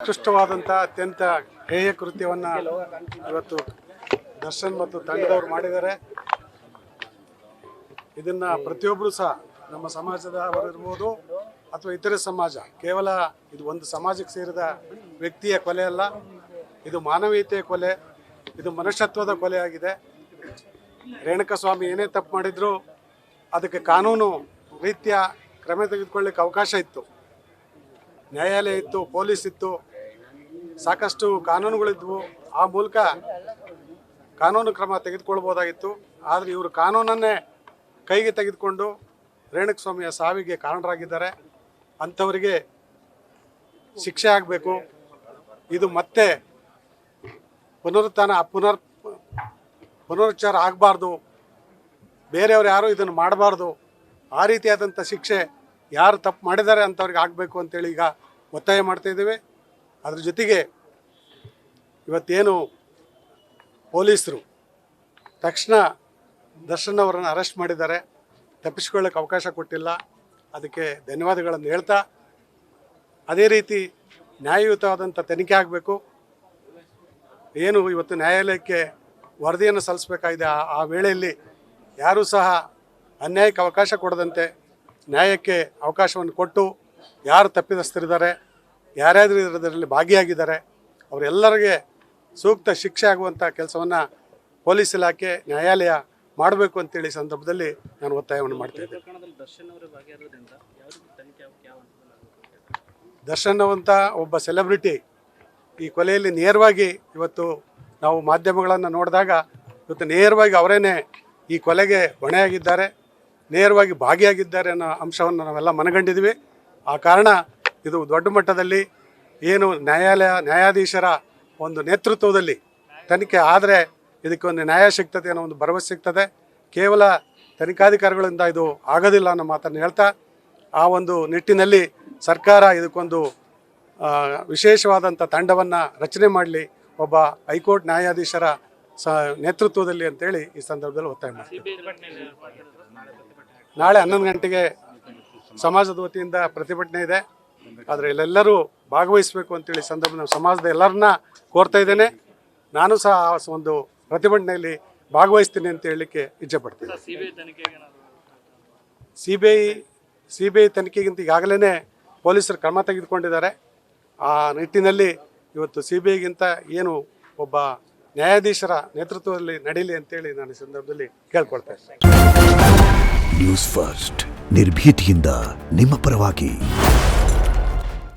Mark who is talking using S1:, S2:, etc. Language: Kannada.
S1: ಉತ್ಕೃಷ್ಟವಾದಂಥ ಅತ್ಯಂತ ಹೇಯ ಕೃತ್ಯವನ್ನು ಇವತ್ತು ದರ್ಶನ್ ಮತ್ತು ತಂಡದವರು ಮಾಡಿದ್ದಾರೆ. ಇದನ್ನು ಪ್ರತಿಯೊಬ್ಬರು ಸಹ ನಮ್ಮ ಸಮಾಜದವರಿರ್ಬೋದು ಅಥವಾ ಇತರೆ ಸಮಾಜ, ಕೇವಲ ಇದು ಒಂದು ಸಮಾಜಕ್ಕೆ ಸೇರಿದ ವ್ಯಕ್ತಿಯ ಕೊಲೆ ಅಲ್ಲ, ಇದು ಮಾನವೀಯತೆಯ ಕೊಲೆ, ಇದು ಮನುಷ್ಯತ್ವದ ಕೊಲೆಯಾಗಿದೆ. ರೇಣುಕಾಸ್ವಾಮಿ ಏನೇ ತಪ್ಪು ಮಾಡಿದ್ರು ಅದಕ್ಕೆ ಕಾನೂನು ರೀತಿಯ ಕ್ರಮ ತೆಗೆದುಕೊಳ್ಳಿಕ್ಕೆ ಅವಕಾಶ ಇತ್ತು. ನ್ಯಾಯಾಲಯ ಇತ್ತು, ಪೊಲೀಸ್ ಇತ್ತು, ಸಾಕಷ್ಟು ಕಾನೂನುಗಳಿದ್ವು. ಆ ಮೂಲಕ ಕಾನೂನು ಕ್ರಮ ತೆಗೆದುಕೊಳ್ಬೋದಾಗಿತ್ತು. ಆದರೆ ಇವರು ಕಾನೂನನ್ನೇ ಕೈಗೆ ತೆಗೆದುಕೊಂಡು ರೇಣುಕಾಸ್ವಾಮಿಯ ಸಾವಿಗೆ ಕಾರಣರಾಗಿದ್ದಾರೆ. ಅಂಥವರಿಗೆ ಶಿಕ್ಷೆ ಆಗಬೇಕು. ಇದು ಮತ್ತೆ ಪುನರುಚ್ಚಾರ ಆಗಬಾರ್ದು. ಬೇರೆಯವರು ಯಾರು ಇದನ್ನು ಮಾಡಬಾರ್ದು. ಆ ರೀತಿಯಾದಂಥ ಶಿಕ್ಷೆ ಯಾರು ತಪ್ಪು ಮಾಡಿದ್ದಾರೆ ಅಂಥವ್ರಿಗೆ ಆಗಬೇಕು ಅಂತೇಳಿ ಈಗ ಒತ್ತಾಯ ಮಾಡ್ತಾಯಿದ್ದೀವಿ. ಅದ್ರ ಜೊತೆಗೆ ಇವತ್ತೇನು ಪೊಲೀಸರು ತಕ್ಷಣ ದರ್ಶನ್ ಅವರನ್ನು ಅರೆಸ್ಟ್ ಮಾಡಿದ್ದಾರೆ, ತಪ್ಪಿಸ್ಕೊಳ್ಳೋಕ್ಕೆ ಅವಕಾಶ ಕೊಟ್ಟಿಲ್ಲ, ಅದಕ್ಕೆ ಧನ್ಯವಾದಗಳನ್ನು ಹೇಳ್ತಾ, ಅದೇ ರೀತಿ ನ್ಯಾಯಯುತವಾದಂಥ ತನಿಖೆ ಆಗಬೇಕು. ಏನು ಇವತ್ತು ನ್ಯಾಯಾಲಯಕ್ಕೆ ವರದಿಯನ್ನು ಸಲ್ಲಿಸಬೇಕಾಗಿದೆ, ಆ ವೇಳೆಯಲ್ಲಿ ಯಾರೂ ಸಹ ಅನ್ಯಾಯಕ್ಕೆ ಅವಕಾಶ ಕೊಡದಂತೆ ನ್ಯಾಯಕ್ಕೆ ಅವಕಾಶವನ್ನು ಕೊಟ್ಟು ಯಾರು ತಪ್ಪಿತಸ್ಥರಿದ್ದಾರೆ, ಯಾರ್ಯಾರು ಇದರಲ್ಲಿ ಭಾಗಿಯಾಗಿದ್ದಾರೆ ಅವರೆಲ್ಲರಿಗೆ ಸೂಕ್ತ ಶಿಕ್ಷೆ ಆಗುವಂಥ ಕೆಲಸವನ್ನು ಪೊಲೀಸ್ ಇಲಾಖೆ, ನ್ಯಾಯಾಲಯ ಮಾಡಬೇಕು ಅಂತೇಳಿ ಸಂದರ್ಭದಲ್ಲಿ ನಾನು ಒತ್ತಾಯವನ್ನು ಮಾಡ್ತಾಯಿದ್ದೆ. ದರ್ಶನ್ ಅಂತ ಒಬ್ಬ ಸೆಲೆಬ್ರಿಟಿ ಈ ಕೊಲೆಯಲ್ಲಿ ನೇರವಾಗಿ ಇವತ್ತು ನಾವು ಮಾಧ್ಯಮಗಳನ್ನು ನೋಡಿದಾಗ ಇವತ್ತು ನೇರವಾಗಿ ಅವರೇನೆ ಈ ಕೊಲೆಗೆ ಹೊಣೆಯಾಗಿದ್ದಾರೆ, ನೇರವಾಗಿ ಭಾಗಿಯಾಗಿದ್ದಾರೆ ಅನ್ನೋ ಅಂಶವನ್ನು ನಾವೆಲ್ಲ ಮನಗಂಡಿದ್ವಿ. ಆ ಕಾರಣ ಇದು ದೊಡ್ಡ ಮಟ್ಟದಲ್ಲಿ ಏನು ನ್ಯಾಯಾಧೀಶರ ಒಂದು ನೇತೃತ್ವದಲ್ಲಿ ತನಿಖೆ ಆದರೆ ಇದಕ್ಕೊಂದು ನ್ಯಾಯ ಸಿಗ್ತದೆ ಅನ್ನೋ ಒಂದು ಭರವಸೆ ಸಿಗ್ತದೆ. ಕೇವಲ ತನಿಖಾಧಿಕಾರಿಗಳಿಂದ ಇದು ಆಗೋದಿಲ್ಲ ಅನ್ನೋ ಮಾತನ್ನು ಹೇಳ್ತಾ, ಆ ಒಂದು ನಿಟ್ಟಿನಲ್ಲಿ ಸರ್ಕಾರ ಇದಕ್ಕೊಂದು ವಿಶೇಷವಾದಂಥ ತಂಡವನ್ನು ರಚನೆ ಮಾಡಲಿ, ಒಬ್ಬ ಹೈಕೋರ್ಟ್ ನ್ಯಾಯಾಧೀಶರ ನೇತೃತ್ವದಲ್ಲಿ ಅಂತೇಳಿ ಈ ಸಂದರ್ಭದಲ್ಲಿ ಒತ್ತಾಯ ಮಾಡ್ತೀವಿ. ನಾಳೆ 11 ಗಂಟೆಗೆ ಸಮಾಜದ ವತಿಯಿಂದ ಪ್ರತಿಭಟನೆ ಇದೆ. ಆದರೆ ಇಲ್ಲೆಲ್ಲರೂ ಭಾಗವಹಿಸಬೇಕು ಅಂತೇಳಿ ಸಂದರ್ಭ ಸಮಾಜದ ಎಲ್ಲರನ್ನ ಕೋರ್ತಾ ಇದ್ದೇನೆ. ನಾನು ಸಹ ಆ ಒಂದು ಪ್ರತಿಭಟನೆಯಲ್ಲಿ ಭಾಗವಹಿಸ್ತೀನಿ ಅಂತ ಹೇಳಲಿಕ್ಕೆ ಇಚ್ಛೆಪಡ್ತೀನಿ. ಸಿ ಬಿ ಐ ತನಿಖೆಗಿಂತ ಈಗಾಗಲೇ ಪೊಲೀಸರು ಕ್ರಮ ತೆಗೆದುಕೊಂಡಿದ್ದಾರೆ. ಆ ನಿಟ್ಟಿನಲ್ಲಿ ಇವತ್ತು ಸಿ ಬಿ ಐಗಿಂತ ಏನು ಒಬ್ಬ ನ್ಯಾಯಾಧೀಶರ ನೇತೃತ್ವದಲ್ಲಿ ನಡೀಲಿ ಅಂತೇಳಿ ನಾನು ಈ ಸಂದರ್ಭದಲ್ಲಿ ಕೇಳ್ಕೊಳ್ತಾ ಇದ್ದೀನಿ.
S2: ನ್ಯೂಸ್ ಫಸ್ಟ್, ನಿರ್ಭೀತಿಯಿಂದ ನಿಮ್ಮ ಪರವಾಗಿ.